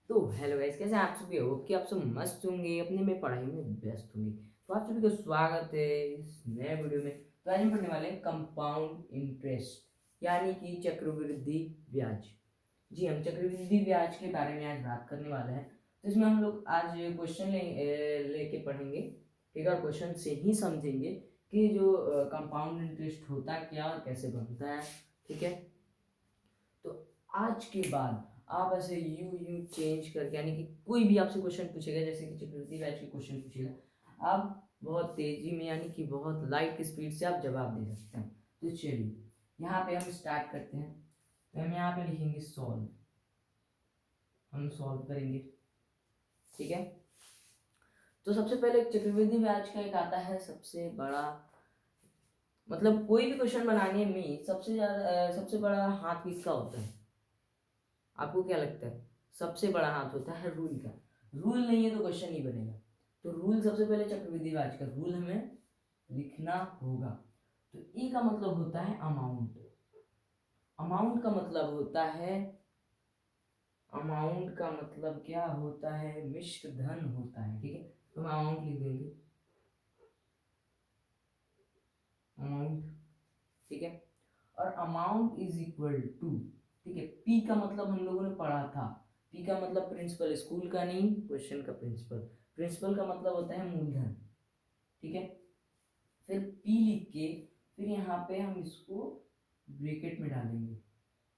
तो hello guys, कैसे हैं आप सभी? होप कि आप सब मस्त होंगे, अपने में पढ़ाई में व्यस्त होंगे। तो आप सभी का स्वागत है इस नए वीडियो में। तो आज हम पढ़ने वाले हैं कंपाउंड इंटरेस्ट यानी कि चक्रवृद्धि ब्याज। जी, हम चक्रवृद्धि ब्याज के बारे में आज बात करने वाले हैं। तो इसमें हम लोग आज क्वेश्चन लेके पढ़ेंगे, ठीक है, और क्वेश्चन से ही समझेंगे कि जो कंपाउंड इंटरेस्ट होता है क्या और कैसे बनता है, ठीक है। तो आज के बाद आप ऐसे यू चेंज करके, यानी कि कोई भी आपसे क्वेश्चन पूछेगा, जैसे कि चक्रवृद्धि ब्याज के क्वेश्चन पूछेगा, आप बहुत तेजी में यानी कि बहुत लाइट स्पीड से आप जवाब दे सकते हैं। तो चलिए यहाँ पे हम स्टार्ट करते हैं। तो हम यहाँ पे लिखेंगे सॉल्व, हम सॉल्व करेंगे, ठीक है। तो सबसे पहले चक्रवृद्धि ब्याज का एक आता है सबसे बड़ा, मतलब कोई भी क्वेश्चन बनाने में सबसे ज्यादा सबसे बड़ा हाथ किसका होता है? आपको क्या लगता है? सबसे बड़ा हाथ होता है रूल का। रूल नहीं है तो क्वेश्चन नहीं बनेगा। तो रूल सबसे पहले चक्रवृद्धि ब्याज का रूल हमें लिखना होगा। तो ई का मतलब होता है अमाउंट। अमाउंट का मतलब होता है, अमाउंट का मतलब क्या होता है? मिश्र धन होता है, ठीक है। तो हम अमाउंट लिख देंगे, अमाउंट, ठीक है। और अमाउंट इज इक्वल टू, ठीक है, पी का मतलब हम लोगों ने पढ़ा था। पी का मतलब प्रिंसिपल, स्कूल का नहीं, क्वेश्चन का प्रिंसिपल। प्रिंसिपल का मतलब होता है मूलधन, ठीक है। फिर पी लिख के फिर यहाँ पे हम इसको ब्रैकेट में डालेंगे,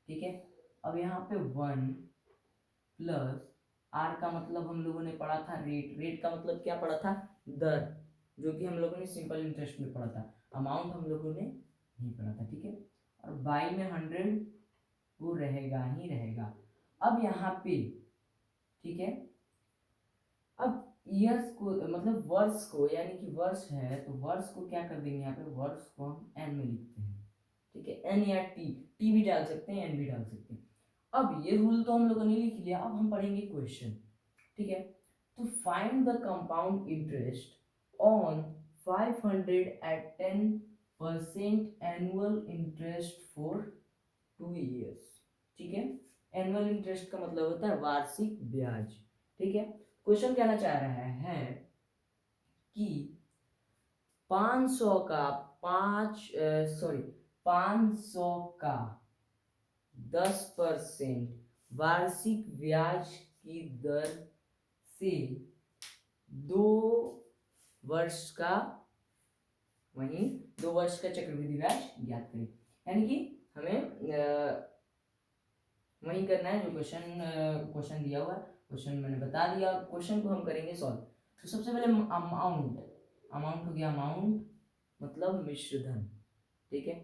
ठीक है। अब यहाँ पे 1 प्लस आर का मतलब हम लोगों ने पढ़ा था रेट। रेट का मतलब क्या पढ़ा था? दर, जो कि हम लोगों ने सिंपल इंटरेस्ट में पढ़ा था। अमाउंट हम लोगों ने नहीं पढ़ा था, ठीक है। और बाई में 100 वो रहेगा ही रहेगा। अब यहाँ पे, ठीक है, अब ईयर्स को मतलब वर्ष को, यानी कि वर्ष है तो वर्ष को क्या कर देंगे, यहाँ पे वर्ष को हम एन में लिखते हैं, ठीक है। एन या टी, टी भी डाल सकते हैं, एन भी डाल सकते हैं। अब ये रूल तो हम लोगों ने लिख लिया, अब हम पढ़ेंगे क्वेश्चन, ठीक है। तो find the compound interest on 500 at 10% annual interest for 2 years, ठीक है। एनुअल इंटरेस्ट का मतलब होता है वार्षिक ब्याज, ठीक है। क्वेश्चन कहना चाह रहा है कि 500 का 10% वार्षिक ब्याज की दर से 2 वर्ष का, वहीं 2 वर्ष का चक्रवृद्धि ब्याज ज्ञात करें। यानी कि हमें वही करना है जो क्वेश्चन दिया हुआ है। क्वेश्चन मैंने बता दिया, क्वेश्चन को हम करेंगे सॉल्व। तो सबसे पहले अमाउंट, अमाउंट हो गया, अमाउंट मतलब मिश्र धन, ठीक है।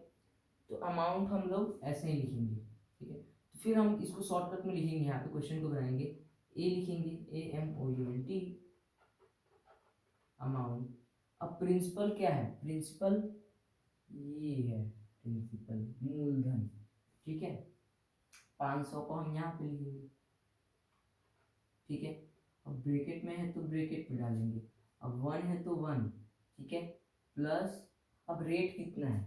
तो अमाउंट हम लोग ऐसे ही लिखेंगे, ठीक है। तो फिर हम इसको शॉर्टकट में लिखेंगे, यहाँ पे क्वेश्चन को बनाएंगे, ए लिखेंगे, AMOUNT, अमाउंट। अब प्रिंसिपल क्या है? प्रिंसिपल ये है, प्रिंसिपल मूलधन, ठीक है। 500 को हम यहाँ पे लिखेंगे, ठीक है। अब ब्रैकेट में है तो ब्रैकेट में डालेंगे। अब 1 है तो 1, ठीक है, प्लस अब रेट कितना है,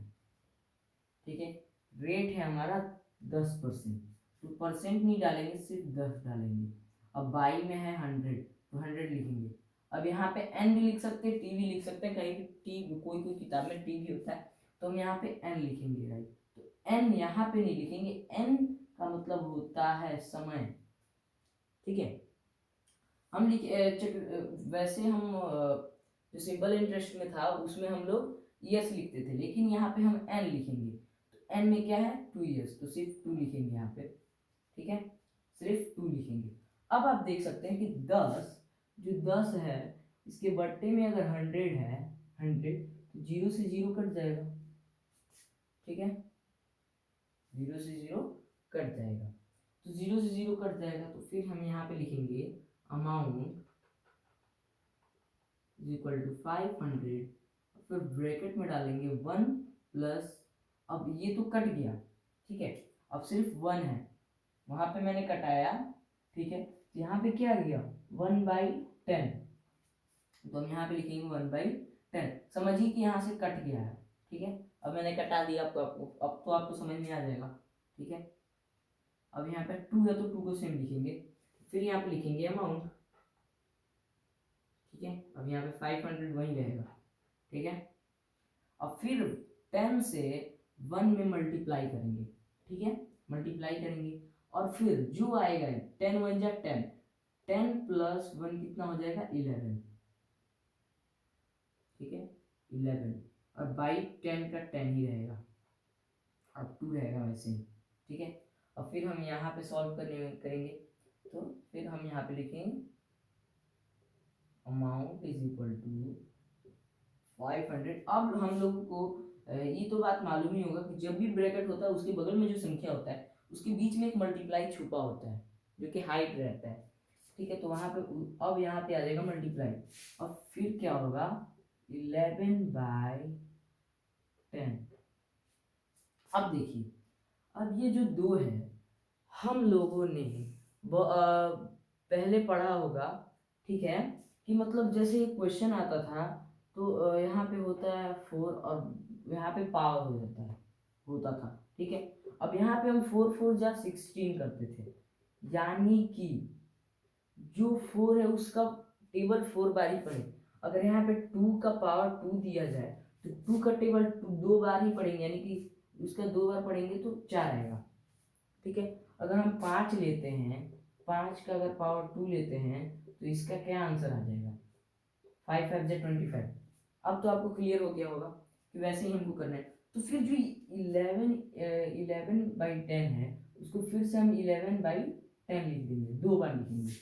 ठीक है। रेट है हमारा 10%, तो परसेंट नहीं डालेंगे, सिर्फ 10 डालेंगे। अब बाई में है 100 तो 100 लिखेंगे। अब यहाँ पे एन भी लिख सकते हैं, टी भी लिख सकते हैं, कहीं भी टी, कोई कोई किताब में टी भी होता है, तो हम यहाँ पे एन लिखेंगे, राइट। तो एन यहाँ पे नहीं लिखेंगे, एन का मतलब होता है समय, ठीक है। हम वैसे हम जो सिंपल इंटरेस्ट में था उसमें हम लोग ईयर्स लिखते थे, लेकिन यहाँ पे हम एन लिखेंगे। तो एन में क्या है? 2 years, तो सिर्फ 2 लिखेंगे यहाँ पे, ठीक है, सिर्फ 2 लिखेंगे। अब आप देख सकते हैं कि 10, जो 10 है इसके बट्टे में अगर 100 है, 100, तो 0 से 0 कट जाएगा, ठीक है, 0 से 0 कट जाएगा। तो 0 से 0 कट जाएगा, तो फिर हम यहाँ पे लिखेंगे अमाउंट इज इक्वल टू 500, फिर ब्रैकेट में डालेंगे 1 प्लस, अब ये तो कट गया, ठीक है, अब सिर्फ 1 है, वहां पे मैंने कटाया, ठीक है। तो यहाँ पे क्या गया? 1/10, तो हम यहाँ पे लिखेंगे 1/10। समझिए कि यहाँ से कट गया है, ठीक है। अब मैंने कटा दिया, आपको अब तो आपको समझ में आ जाएगा, ठीक है। अब यहाँ पे 2 है तो 2 को सेम लिखेंगे। फिर यहाँ पे लिखेंगे अमाउंट, ठीक है। अब यहाँ पे 500 वही रहेगा, ठीक है। अब फिर 10 से 1 में मल्टीप्लाई करेंगे, ठीक है, मल्टीप्लाई करेंगे और फिर जो आएगा 10 1 जा 10, 10 प्लस 1 कितना हो जाएगा 11, ठीक है 11, और बाई 10 का 10 ही रहेगा, अब 2 रहेगा वैसे ही, ठीक है। अब फिर हम यहाँ पे सॉल्व करेंगे, तो फिर हम यहाँ पे लिखेंगे अमाउंट इज इक्वल टू 500। अब हम लोग को ये तो बात मालूम ही होगा कि जब भी ब्रैकेट होता है उसके बगल में जो संख्या होता है उसके बीच में एक मल्टीप्लाई छुपा होता है जो कि हाइट रहता है, ठीक है। तो वहां पे अब यहाँ पे आ जाएगा मल्टीप्लाई, और फिर क्या होगा 11/10। अब देखिए, अब ये जो 2 है हम लोगों ने पहले पढ़ा होगा, ठीक है, कि मतलब जैसे एक क्वेश्चन आता था तो यहाँ पे होता है 4 और यहाँ पे पावर हो जाता है, होता था, ठीक है। अब यहाँ पे हम 4 4 जा 16 करते थे, यानी कि जो 4 है उसका टेबल 4 बार ही पढ़े। अगर यहाँ पे 2 का पावर 2 दिया जाए तो 2 का टेबल 2 बार ही पढ़ेंगे, यानी कि उसका 2 बार पढ़ेंगे तो 4 आएगा, ठीक है। अगर हम 5 लेते हैं, 5 का अगर पावर 2 लेते हैं तो इसका क्या आंसर आ जाएगा 5 5 जा 25। अब तो आपको क्लियर हो गया होगा कि वैसे ही हमको करना है। तो फिर जो 11/10 है उसको फिर से हम 11/10 लिख देंगे, 2 बार लिखेंगे।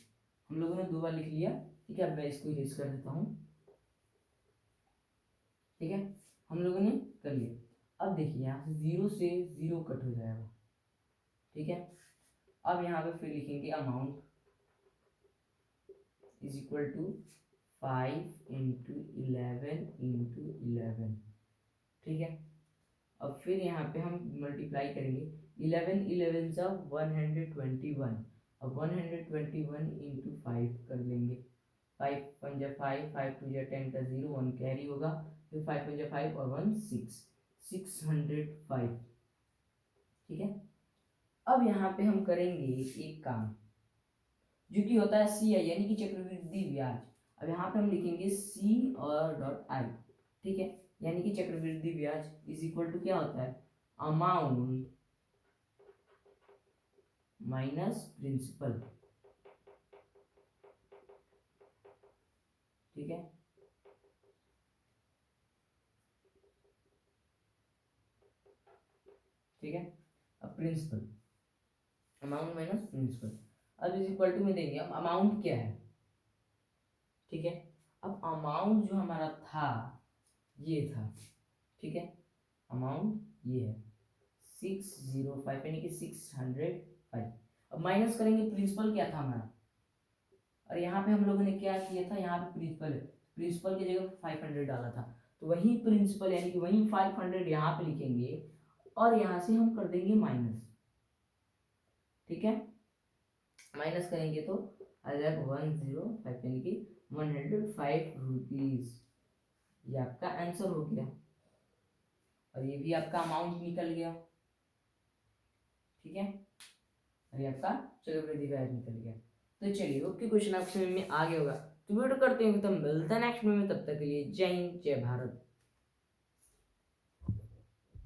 हम लोगों ने 2 बार लिख लिया, ठीक है। अब मैं इसको इरेज कर देता हूँ, ठीक है, हम लोगों ने कर लिया। अब देखिए यहाँ से 0 से 0 कट हो जाएगा, ठीक है। अब यहाँ पे फिर लिखेंगे amount is equal to 5 into 11, ठीक है। अब फिर यहाँ पे हम मल्टीप्लाई करेंगे, 11 11 सा 121, अब 121 इंटू 5 कर लेंगे, 5 1 जा 5, 5 2 जा 10 का 0, 1 कैरी होगा, फिर 5 1 जा 5 और 1 6, 605, ठीक है। अब यहाँ पे हम करेंगे एक काम जो कि होता है सी आई, यानी कि चक्रवृद्धि ब्याज। अब यहाँ पे हम लिखेंगे सी और डॉट आई, ठीक है, यानी कि चक्रवृद्धि ब्याज इज इक्वल टू क्या होता है अमाउंट माइनस प्रिंसिपल, ठीक है। ठीक है, अब प्रिंसिपल, अमाउंट माइनस प्रिंसिपल, अब इज इक्वल टू में देंगे हम अमाउंट क्या है, ठीक है। अब अमाउंट जो हमारा था ये था, ठीक है, अमाउंट ये है 605 यानी कि 605। अब माइनस करेंगे प्रिंसिपल क्या था हमारा, और यहाँ पे हम लोगों ने क्या किया था, यहाँ पे प्रिंसिपल है, प्रिंसिपल की जगह 500 डाला था, तो वही प्रिंसिपल यानी कि वही 500 यहाँ पे लिखेंगे और यहाँ से हम कर देंगे माइनस, ठीक है। माइनस करेंगे तो आ जाएगा 105 यानी कि 105 रुपीज, ये आपका आंसर हो गया और ये भी आपका अमाउंट निकल गया, ठीक है, और ये आपका चक्रवृद्धि ब्याज निकल गया। तो चलिए ओके, क्वेश्चन आपके समझ में आ गया होगा। तो वीडियो करते हैं, तो मिलता है नेक्स्ट वीडियो में, तब तक के लिए जय हिंद जय भारत।